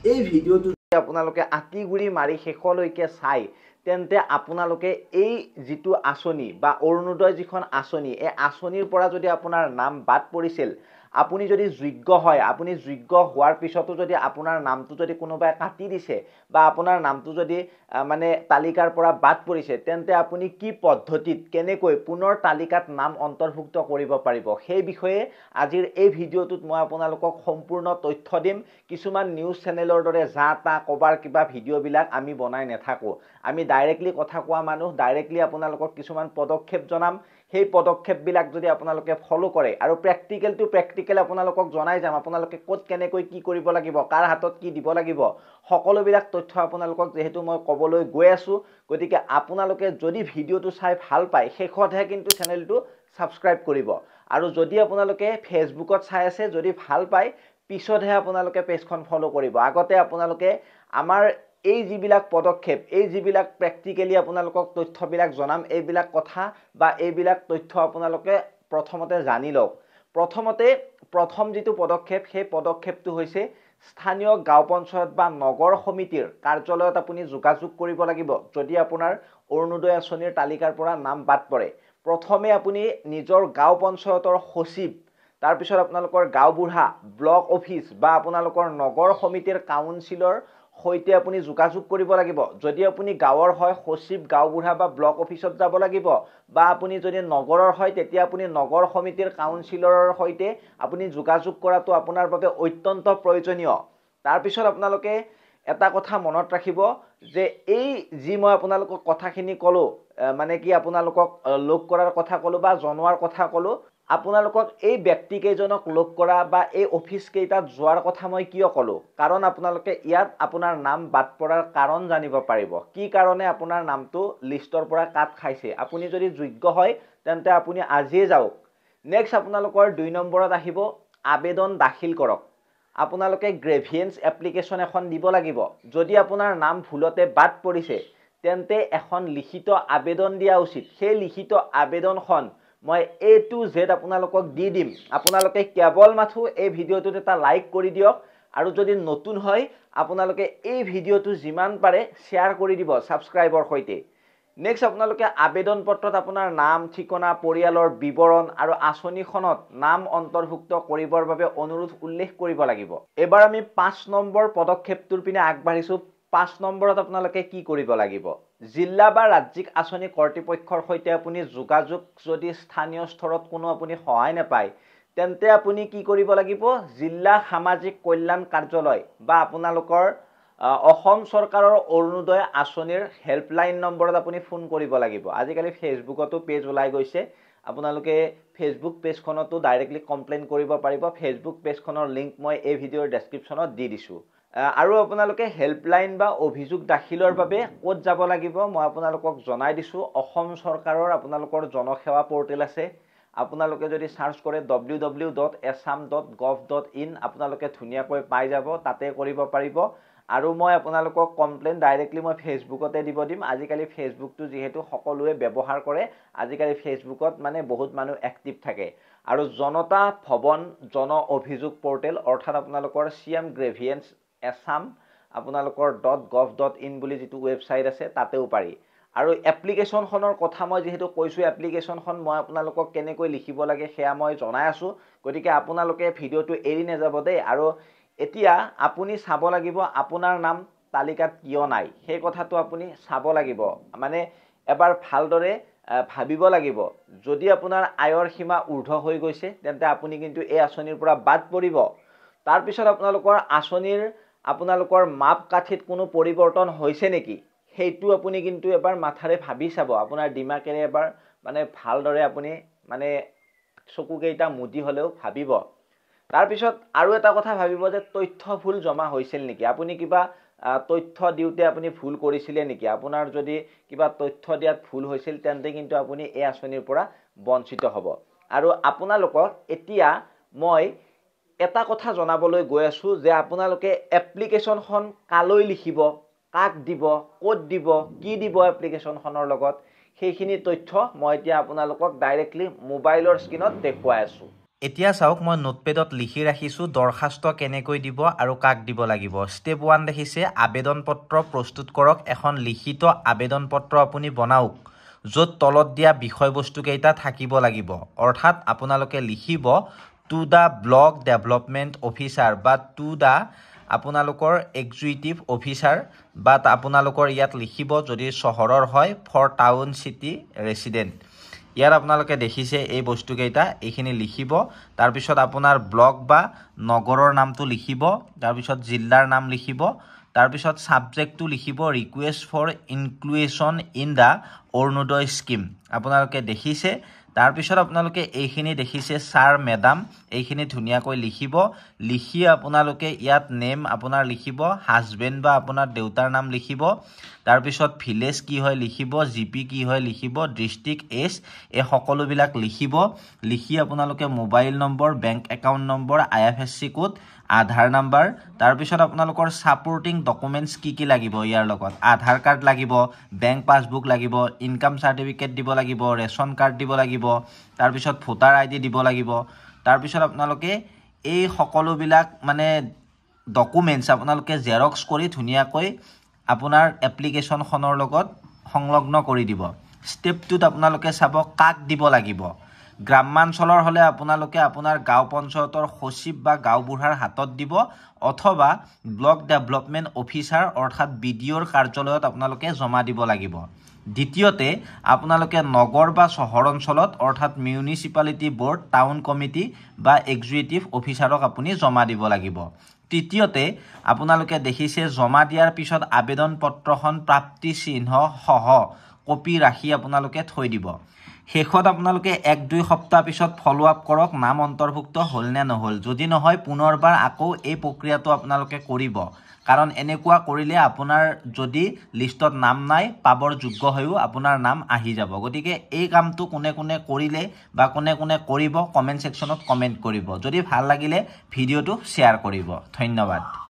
এই ভিডিওটো আপোনালোকে আতিগুৰি মাৰি শেষলৈকে চাই তেন্তে আপোনালোকে এই যিটো আঁচনি বা অৰুণোদয় যিখন আঁচনি এই আঁচনিৰ পৰা যদি আপোনাৰ নাম বাদ পৰিছিল আপুনি যদি যোগ্য হয় আপুনি যোগ্য হোৱাৰ পিছতো যদি আপোনাৰ নামটো যদি কোনোবাই কাটি দিছে বা আপোনাৰ নামটো যদি মানে তালিকাৰ পৰা বাদ পৰিছে তেন্তে আপুনি কি পদ্ধতিত কেনেকৈ পুনৰ তালিকাত নাম অন্তৰ্ভুক্ত কৰিব পাৰিব সেই বিষয়ে আজিৰ এই ভিডিওটোত মই আপোনালোকক সম্পূৰ্ণ তথ্য দিম কিছুমান নিউজ চেনেলৰ দৰে যা তা কবাৰ কিবা ভিডিওবিলাক আমি বনাই নাথাকো আমি ডাইৰেক্টলি কথা কোৱা মানুহ ডাইৰেক্টলি আপোনালোকক কিছুমান পদক্ষেপ জনাম সেই পদক্ষেপবিলাক যদি আপোনালোকে ফলো কৰে আৰু প্ৰেক্টিকেল টু প্ৰেক্টিকেল আপোনালোকক জনাই যাম আপোনালোকে ক'ত কেনেকৈ কি কৰিব লাগিব কাৰ হাতত কি দিব লাগিব সকলোবিলাক তথ্য আপোনালোকক যেহেতু মই ক'বলৈ গৈ আছো গতিকে আপোনালোকে যদি ভিডিওটো চাই ভাল পায় শেষতহে কিন্তু চেনেলটো সাবস্ক্ৰাইব কৰিব আৰু যদি আপোনালোকে ফেসবুকত চাই আছে যদি ভাল পায় পিছতহে আপোনালোকে পেজখন ফলো কৰিব আগতে আপোনালোকে আমাৰ এই যিবিলাক পদক্ষেপ এই যিবিলাক প্ৰেক্টিকেলি আপোনালোকক তথ্যবিলাক জনাম এইবিলাক কথা বা এইবিলাক তথ্য আপোনালোকে প্ৰথমতে জানি লওক প্ৰথম যিটো পদক্ষেপ সেই পদক্ষেপটো হৈছে স্থানীয় গাঁও পঞ্চায়ত বা নগৰ সমিতিৰ কাৰ্যালয়ত আপুনি যোগাযোগ কৰিব লাগিব যদি আপোনাৰ অৰুণোদয় আঁচনিৰ তালিকাৰ পৰা নাম বাদ পৰে প্ৰথমে আপুনি নিজৰ গাঁও পঞ্চায়তৰ সচিব তাৰ পিছত আপোনালোকৰ গাঁওবুঢ়া ব্লক অফিস বা আপোনালোকৰ নগৰ সমিতিৰ কাউন্সিলৰ সৈতে আপুনি যোগাযোগ কৰিব লাগিব যদি আপুনি গাঁৱৰ হয় সচিব গাঁওবুঢ়া বা ব্লক অফিসত যাব লাগিব বা আপুনি যদি নগৰৰ হয় তেতিয়া আপুনি নগৰ সমিতিৰ কাউন্সিলৰৰ সৈতে আপুনি যোগাযোগ কৰাটো আপোনাৰ বাবে অত্যন্ত প্ৰয়োজনীয় তাৰ পিছত আপোনালোকে এটা কথা মনত ৰাখিব যে এই যি মই আপোনালোকক কথাখিনি কলো মানে কি আপোনালোকক লগ কৰাৰ কথা কলো বা জনোৱাৰ কথা কলো আপোনালোকক এই ব্যক্তি কেইজনক লগ কৰা বা এই অফিস কেইটাত যোৱাৰ কথা মই কিয় কলো কাৰণ আপোনালোকে ইয়াত আপোনাৰ নাম বাদ পৰাৰ কাৰণ জানিব পাৰিব কি কাৰণে আপোনাৰ নামটো লিষ্টৰ পৰা কাট খাইছে আপুনি যদি যোগ্য হয় তেন্তে আপুনি আজিয়ে যাওক নেক্সট আপোনালোকৰ 2 নম্বৰত আহিব আবেদন দাখিল কৰক আপোনালোকে গ্ৰেভিয়েন্স এপ্লিকেশন এখন দিব লাগিব যদি আপোনাৰ নাম ভুলতে বাদ পৰিছে তেন্তে এখন লিখিত আবেদন দিয়া উচিত সেই লিখিত আবেদনখন মই A to Z আপোনালোকক দি দিম আপোনালোকে কেৱল মাথো এই ভিডিওটোত এটা লাইক কৰি দিয়ক আৰু যদি নতুন হয় আপোনালোকে এই ভিডিওটো যিমান পাৰে শেয়াৰ কৰি দিব সাবস্ক্ৰাইবৰ সৈতে নেক্সট আপোনালোকে আবেদন পত্ৰত আপোনাৰ নাম ঠিকনা পৰিয়ালৰ বিৱৰণ আৰু আঁচনিখনত নাম অন্তৰ্ভুক্ত কৰিবৰ বাবে অনুৰোধ উল্লেখ কৰিব লাগিব এবাৰ আমি 5 নম্বৰ পদক্ষেপটোৰ পিনে আগবাঢ়িছো 5 নম্বৰত আপোনালোকে কি কৰিব লাগিব জিলা বা ৰাজ্যিক আঁচনি কৰ্তৃপক্ষৰ সৈতে আপুনি যোগাযোগ যদি স্থানীয় স্তৰত কোনো আপুনি সহায় নাপায় তেন্তে আপুনি কি কৰিব লাগিব জিলা সামাজিক কল্যাণ কাৰ্যালয় বা আপোনালোকৰ অসম চৰকাৰৰ অৰুণোদয় আঁচনিৰ হেল্পলাইন নম্বৰত আপুনি ফোন কৰিব লাগিব আজিকালি ফেসবুকতো পেজ ওলাই গৈছে আপোনালোকে ফেসবুক পেজখনতো ডাইৰেক্টলি কমপ্লেইন কৰিব পাৰিব ফেসবুক পেজখনৰ লিংক মই এই ভিডিওৰ ডেসক্ৰিপচনত দি দিছো আৰু আপোনালোকে হেল্পলাইন বা অভিযোগ দাখিলৰ বাবে ক'ত যাব লাগিব মই আপোনালোকক জনাই দিছো অসম চৰকাৰৰ আপোনালোকৰ জনসেৱা পৰ্টেল আছে আপোনালোকে যদি সাৰ্চ কৰে www.assam.gov.in আপোনালোকে ধুনিয়াকৈ পাই যাব তাতে কৰিব পাৰিব আৰু মই আপোনালোকক কমপ্লেইন ডাইৰেক্টলি মই ফেসবুকতে দিব দিম আজিকালি ফেসবুকটো যেহেতু সকলোৱে ব্যৱহাৰ কৰে আজিকালি ফেসবুকত মানে বহুত মানুহ এক্টিভ থাকে আৰু জনতা ভৱন জন অভিযোগ পৰ্টেল অৰ্থাৎ আপোনালোকৰ সিএম গ্ৰেভিয়েন্স assam আপোনালোকৰ .gov.in বুলি যেটো ওয়েবসাইট আছে তাতেও পাৰি আৰু এপ্লিকেশনখনৰ কথা মই যেহেতু কৈছো এপ্লিকেশনখন মই আপোনালোকক কেনেকৈ লিখিব লাগে হেয়া মই জনাই আছো গতিকে আপোনালোকে ভিডিওটো এৰি নেযাব দেই আৰু এতিয়া আপুনি চাব লাগিব আপোনাৰ নাম তালিকাত কিয় নাই সেই কথাটো আপুনি চাব লাগিব মানে এবাৰ ভালদৰে ভাবিব লাগিব যদি আপোনাৰ আয়ৰ সীমা ঊৰ্ধ্ব হৈ গৈছে তেন্তে আপুনি কিন্তু এই আঁচনিৰ পৰা বাদ পৰিব তাৰ পিছত আপোনালোকৰ মাপ কাঠিত কোনো পৰিৱৰ্তন হৈছে নেকি হেইটো আপুনি কিন্তু এবাৰ মাথাৰে ভাবি চাব আপোনাৰ দিমাকেৰে এবাৰ মানে ভালদৰে আপুনি মানে চকুকেইটা মুদি হলেও ভাবিব তাৰ পিছত আৰু এটা কথা ভাবিব যে তথ্য ভুল জমা হৈছিল নেকি আপুনি কিবা তথ্য দিউতে আপুনি ভুল কৰিছিলে নেকি আপোনাৰ যদি কিবা তথ্য দিয়াত ভুল হৈছিল তেন্তে কিন্তু আপুনি এই আঁচনিৰ পৰা বঞ্চিত হ'ব আৰু আপোনালোকক এতিয়া মই এটা কথা জনাবলৈ গৈ আছো যে আপোনালোকে এপ্লিকেশনখন কালৈ লিখিব কাক দিব ক'ত দিব কি দিব এপ্লিকেশনখনৰ লগত সেইখিনি তথ্য মই এতিয়া আপোনালোকক ডাইৰেক্টলি মোবাইলৰ স্ক্ৰিনত দেখুৱাই আছো এতিয়া চাওক মই নোটপেডত লিখি ৰাখিছোঁ দৰখাস্ত কেনেকৈ দিব আৰু কাক দিব লাগিব। ষ্টেপ 1 দেখিছে আবেদন পত্ৰ প্ৰস্তুত কৰক। এখন লিখিত আবেদন পত্ৰ আপুনি বনাওক য'ত তলত দিয়া বিষয়বস্তুকেইটা থাকিব লাগিব। অৰ্থাৎ আপোনালোকে লিখিব to the block development officer বা টু দ্য আপোনালোকৰ এক্সিকিউটিভ অফিচাৰ বা আপোনালোকৰ ইয়াত লিখিব যদি চহৰৰ হয় ফৰ টাউন চিটি ৰেচিডেণ্ট। ইয়াত আপোনালোকে দেখিছে এই বস্তুকেইটা এইখিনি লিখিব। তাৰপিছত আপোনাৰ ব্লক বা নগৰৰ নামটো লিখিব। তাৰপিছত জিলাৰ নাম লিখিব। তাৰপিছত ছাবজেক্টটো লিখিব request for inclusion in the Orunodoi scheme. আপোনালোকে দেখিছে। তাৰপিছত আপোনালোকে এইখিনি দেখিছে ছাৰ মেডাম এইখিনি ধুনীয়াকৈ লিখিব। লিখি আপোনালোকে ইয়াত নেম আপোনাৰ লিখিব, হাজবেণ্ড বা আপোনাৰ দেউতাৰ নাম লিখিব। তাৰপিছত ভিলেজ কি হয় লিখিব, জিপি কি হয় লিখিব, ডিষ্ট্ৰিক্ট এজ এই সকলোবিলাক লিখিব। লিখি আপোনালোকে mobile number, bank account number, IFSC code, Aadhaar number, তাৰপিছত আপোনালোকৰ ছাপৰ্টিং ডকুমেণ্টছ কি কি লাগিব ইয়াৰ লগত আধাৰ কাৰ্ড লাগিব, বেংক পাছবুক লাগিব, ইনকাম চাৰ্টিফিকেট দিব লাগিব, ৰেচন কাৰ্ড দিব লাগিব, তাৰপিছত ভোটাৰ ID দিব লাগিব। তাৰপিছত আপোনালোকে এই সকলোবিলাক মানে ডকুমেণ্টছ আপোনালোকে জেৰক্স কৰি ধুনীয়াকৈ আপোনাৰ এপ্লিকেশ্যনখনৰ লগত সংলগ্ন কৰি দিব। ষ্টেপ 2ত আপোনালোকে চাব কাক দিব লাগিব। গ্ৰামাঞ্চলৰ হ'লে আপোনালোকে আপোনাৰ গাঁও পঞ্চায়তৰ সচিব বা গাঁওবুঢ়াৰ হাতত দিব অথবা ব্লক ডেভেলপমেণ্ট অফিচাৰ অৰ্থাৎ BDOৰ কাৰ্যালয়ত আপোনালোকে জমা দিব লাগিব। দ্বিতীয়তে আপোনালোকে নগৰ বা চহৰ অঞ্চলত অৰ্থাৎ মিউনিচিপালিটি বৰ্ড, টাউন কমিটি বা এক্সিকিউটিভ অফিচাৰক আপুনি জমা দিব লাগিব। তৃতীয়তে আপোনালোকে দেখিছে জমা দিয়াৰ পিছত আবেদন পত্ৰখন প্ৰাপ্তি চিহ্ন সহ কপি ৰাখি আপোনালোকে থৈ দিব। শেষত আপোনালোকে 1-2 সপ্তাহ পিছত ফলো আপ কৰক নাম অন্তৰ্ভুক্ত হ'ল নে নহ'ল। যদি নহয় পুনৰবাৰ আকৌ এই প্ৰক্ৰিয়াটো আপোনালোকে কৰিব। কাৰণ এনেকুৱা কৰিলে আপোনাৰ যদি লিষ্টত নাম নাই পাবৰ যোগ্য হৈও আপোনাৰ নাম আহি যাব। গতিকে এই কামটো কোনে কোনে কৰিলে বা কোনে কোনে কৰিব কমেণ্ট ছেকশ্যনত কমেণ্ট কৰিব। যদি ভাল লাগিলে ভিডিঅ'টো শ্বেয়াৰ কৰিব। ধন্যবাদ।